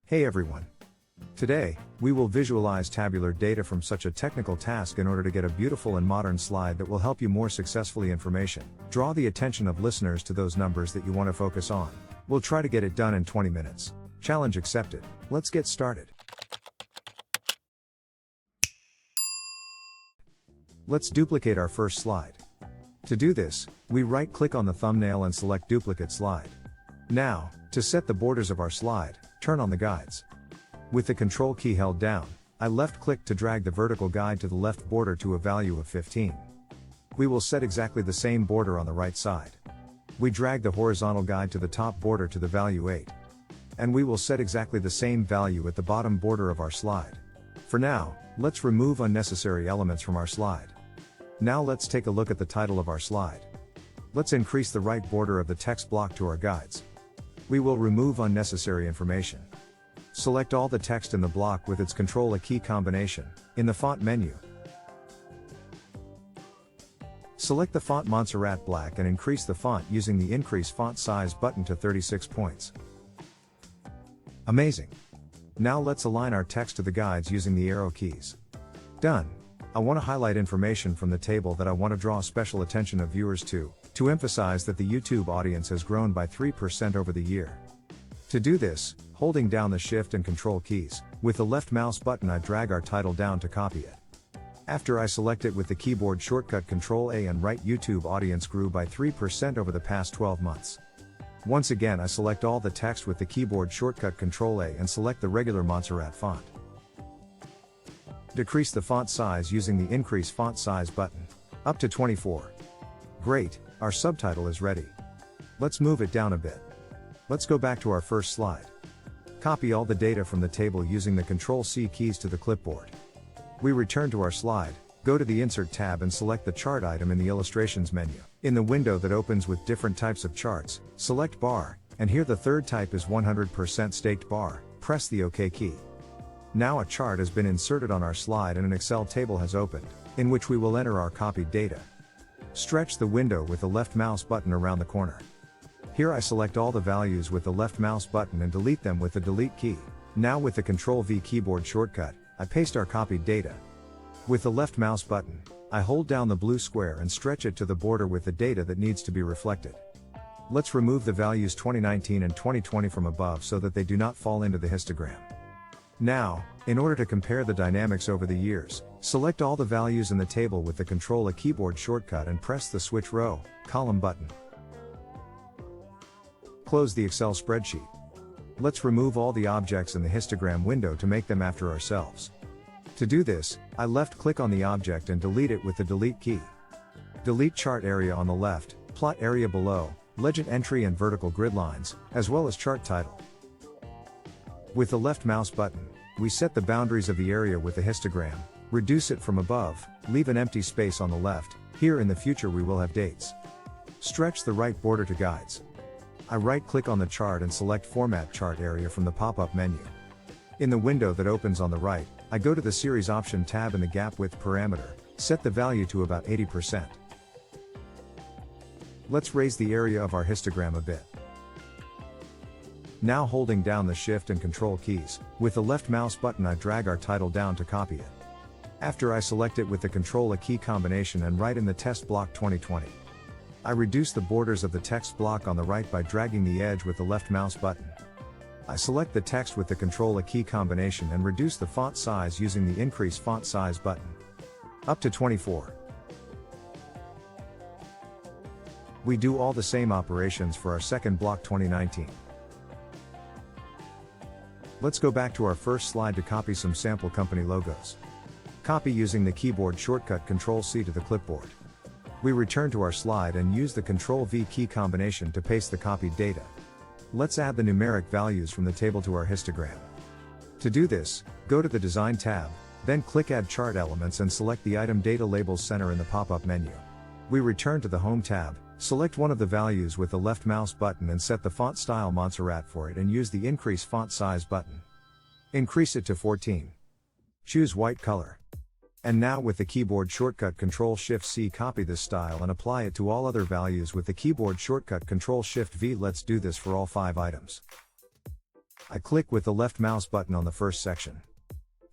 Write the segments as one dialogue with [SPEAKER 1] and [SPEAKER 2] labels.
[SPEAKER 1] Hey everyone! Today, we will visualize tabular data from such a technical task in order to get a beautiful and modern slide that will help you more successfully information. Draw the attention of listeners to those numbers that you want to focus on. We'll try to get it done in 20 minutes. Challenge accepted. Let's get started. Let's duplicate our first slide. To do this, we right-click on the thumbnail and select Duplicate Slide. Now, to set the borders of our slide, turn on the guides. With the Control key held down, I left-click to drag the vertical guide to the left border to a value of 15. We will set exactly the same border on the right side. We drag the horizontal guide to the top border to the value 8. And we will set exactly the same value at the bottom border of our slide. For now, let's remove unnecessary elements from our slide. Now let's take a look at the title of our slide. Let's increase the right border of the text block to our guides. We will remove unnecessary information. Select all the text in the block with its Control key combination, in the font menu. Select the font Montserrat Black and increase the font using the Increase Font Size button to 36 points. Amazing! Now let's align our text to the guides using the arrow keys. Done! I want to highlight information from the table that I want to draw special attention of viewers to emphasize that the YouTube audience has grown by 3% over the year. To do this, holding down the Shift and Control keys, with the left mouse button I drag our title down to copy it. After I select it with the keyboard shortcut Control A and write YouTube audience grew by 3% over the past 12 months. Once again I select all the text with the keyboard shortcut Control A and select the regular Montserrat font. Decrease the font size using the Increase Font Size button, up to 24. Great, our subtitle is ready. Let's move it down a bit. Let's go back to our first slide. Copy all the data from the table using the Control-C keys to the clipboard. We return to our slide, go to the Insert tab and select the chart item in the Illustrations menu. In the window that opens with different types of charts, select Bar, and here the third type is 100% staked bar, press the OK key. Now a chart has been inserted on our slide and an Excel table has opened, in which we will enter our copied data. Stretch the window with the left mouse button around the corner. Here I select all the values with the left mouse button and delete them with the Delete key. Now with the Control-V keyboard shortcut, I paste our copied data. With the left mouse button, I hold down the blue square and stretch it to the border with the data that needs to be reflected. Let's remove the values 2019 and 2020 from above so that they do not fall into the histogram. Now, in order to compare the dynamics over the years, select all the values in the table with the Control keyboard shortcut and press the Switch Row, Column button. Close the Excel spreadsheet. Let's remove all the objects in the histogram window to make them after ourselves. To do this, I left-click on the object and delete it with the Delete key. Delete chart area on the left, plot area below, legend entry and vertical grid lines, as well as chart title. With the left mouse button, we set the boundaries of the area with the histogram, reduce it from above, leave an empty space on the left. Here in the future we will have dates. Stretch the right border to guides. I right-click on the chart and select Format Chart Area from the pop-up menu. In the window that opens on the right, I go to the Series Option tab in the Gap Width parameter, set the value to about 80%. Let's raise the area of our histogram a bit. Now holding down the Shift and Control keys, with the left mouse button I drag our title down to copy it. After I select it with the Control key combination and write in the text block 2020. I reduce the borders of the text block on the right by dragging the edge with the left mouse button. I select the text with the Control key combination and reduce the font size using the Increase Font Size button, up to 24. We do all the same operations for our second block 2019. Let's go back to our first slide to copy some sample company logos. Copy using the keyboard shortcut Control-C to the clipboard. We return to our slide and use the Control-V key combination to paste the copied data. Let's add the numeric values from the table to our histogram. To do this, go to the Design tab, then click Add Chart Elements and select the Item Data Labels Center in the pop-up menu. We return to the Home tab, select one of the values with the left mouse button and set the font style Montserrat for it and use the Increase Font Size button. Increase it to 14. Choose white color. And now with the keyboard shortcut Ctrl-Shift-C copy this style and apply it to all other values with the keyboard shortcut Ctrl-Shift-V. Let's do this for all 5 items. I click with the left mouse button on the first section.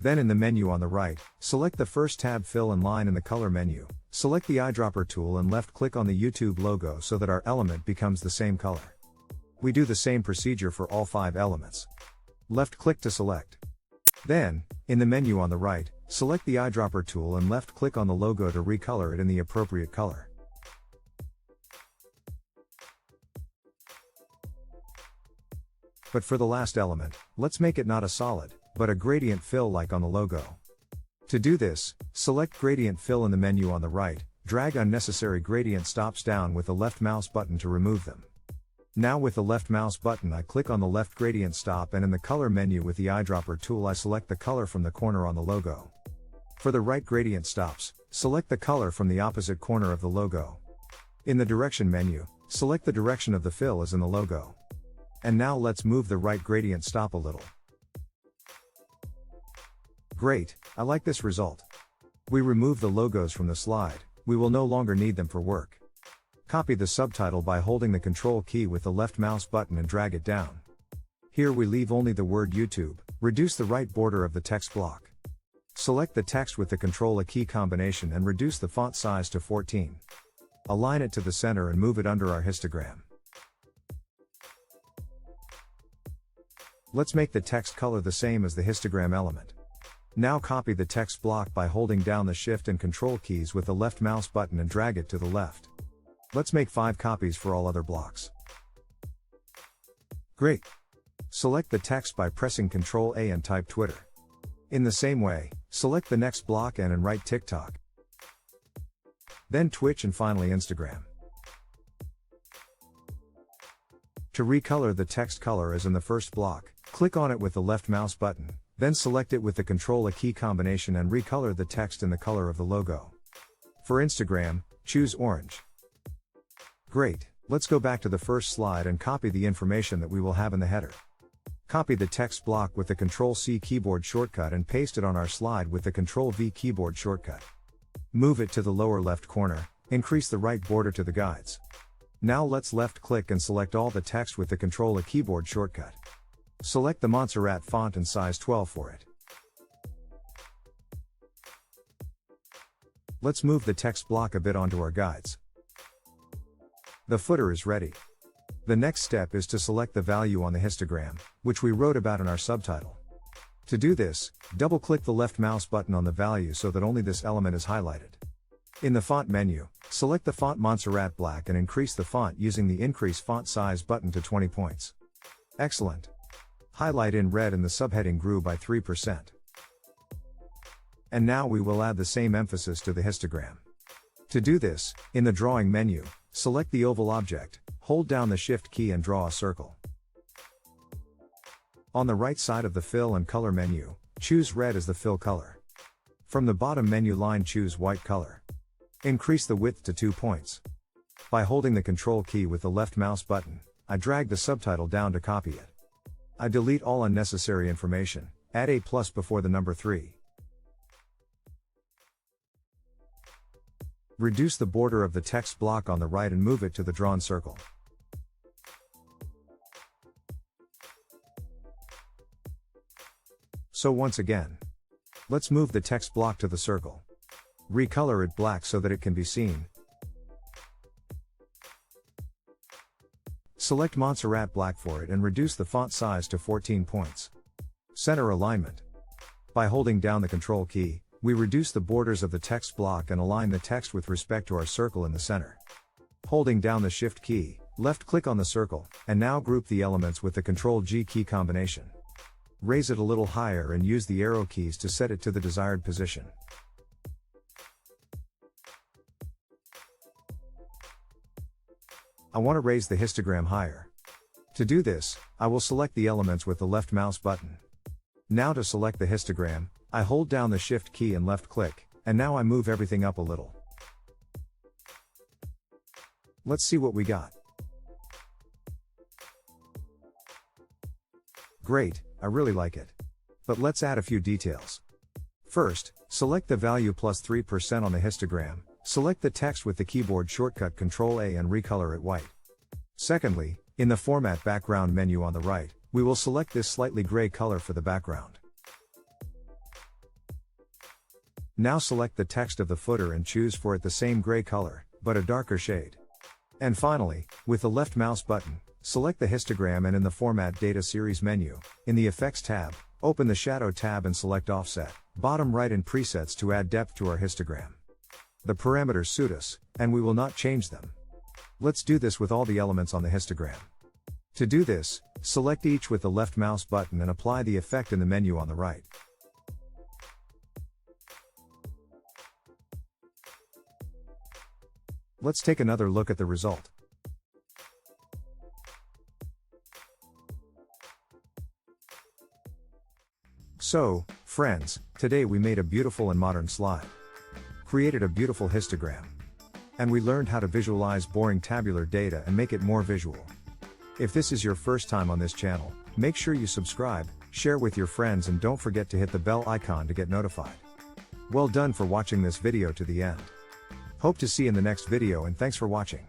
[SPEAKER 1] Then in the menu on the right, select the first tab Fill and Line in the color menu, select the eyedropper tool and left click on the YouTube logo so that our element becomes the same color. We do the same procedure for all 5 elements. Left click to select. Then, in the menu on the right, select the eyedropper tool and left click on the logo to recolor it in the appropriate color. But for the last element, let's make it not a solid, but a gradient fill like on the logo. To do this, select Gradient Fill in the menu on the right, drag unnecessary gradient stops down with the left mouse button to remove them. Now with the left mouse button I click on the left gradient stop and in the color menu with the eyedropper tool I select the color from the corner on the logo. For the right gradient stops, select the color from the opposite corner of the logo. In the direction menu, select the direction of the fill as in the logo. And now let's move the right gradient stop a little. Great, I like this result. We remove the logos from the slide, we will no longer need them for work. Copy the subtitle by holding the Control key with the left mouse button and drag it down. Here we leave only the word YouTube, reduce the right border of the text block. Select the text with the Control key combination and reduce the font size to 14. Align it to the center and move it under our histogram. Let's make the text color the same as the histogram element. Now copy the text block by holding down the Shift and Control keys with the left mouse button and drag it to the left. Let's make 5 copies for all other blocks. Great! Select the text by pressing Ctrl A and type Twitter. In the same way, select the next block and write TikTok. Then Twitch and finally Instagram. To recolor the text color as in the first block, click on it with the left mouse button, then select it with the Ctrl key combination and recolor the text in the color of the logo. For Instagram, choose orange. Great, let's go back to the first slide and copy the information that we will have in the header. Copy the text block with the Ctrl-C keyboard shortcut and paste it on our slide with the Ctrl-V keyboard shortcut. Move it to the lower left corner, increase the right border to the guides. Now let's left click and select all the text with the Ctrl keyboard shortcut. Select the Montserrat font and size 12 for it. Let's move the text block a bit onto our guides. The footer is ready. The next step is to select the value on the histogram, which we wrote about in our subtitle. To do this, double-click the left mouse button on the value so that only this element is highlighted. In the font menu, select the font Montserrat Black and increase the font using the Increase Font Size button to 20 points. Excellent. Highlight in red and the subheading grew by 3%. And now we will add the same emphasis to the histogram. To do this, in the drawing menu, select the oval object, hold down the Shift key and draw a circle. On the right side of the Fill and Color menu, choose red as the fill color. From the bottom menu line choose white color. Increase the width to 2 points. By holding the Control key with the left mouse button, I drag the subtitle down to copy it. I delete all unnecessary information, add a plus before the number 3. Reduce the border of the text block on the right and move it to the drawn circle. So once again, let's move the text block to the circle. Recolor it black so that it can be seen. Select Montserrat Black for it and reduce the font size to 14 points. Center alignment. By holding down the Control key, we reduce the borders of the text block and align the text with respect to our circle in the center. Holding down the Shift key, left click on the circle, and now group the elements with the Ctrl-G key combination. Raise it a little higher and use the arrow keys to set it to the desired position. I want to raise the histogram higher. To do this, I will select the elements with the left mouse button. Now to select the histogram, I hold down the Shift key and left click, and now I move everything up a little. Let's see what we got. Great, I really like it. But let's add a few details. First, select the value plus 3% on the histogram, select the text with the keyboard shortcut Ctrl A and recolor it white. Secondly, in the Format Background menu on the right, We will select this slightly gray color for the background. Now select the text of the footer and choose for it the same gray color, but a darker shade. And finally, with the left mouse button, select the histogram and in the Format Data Series menu, in the Effects tab, open the Shadow tab and select Offset, bottom right in Presets to add depth to our histogram. The parameters suit us, and we will not change them. Let's do this with all the elements on the histogram. To do this, select each with the left mouse button and apply the effect in the menu on the right. Let's take another look at the result. So, friends, today we made a beautiful and modern slide. Created a beautiful histogram. And we learned how to visualize boring tabular data and make it more visual. If this is your first time on this channel, make sure you subscribe, share with your friends and don't forget to hit the bell icon to get notified. Well done for watching this video to the end. Hope to see you in the next video and thanks for watching.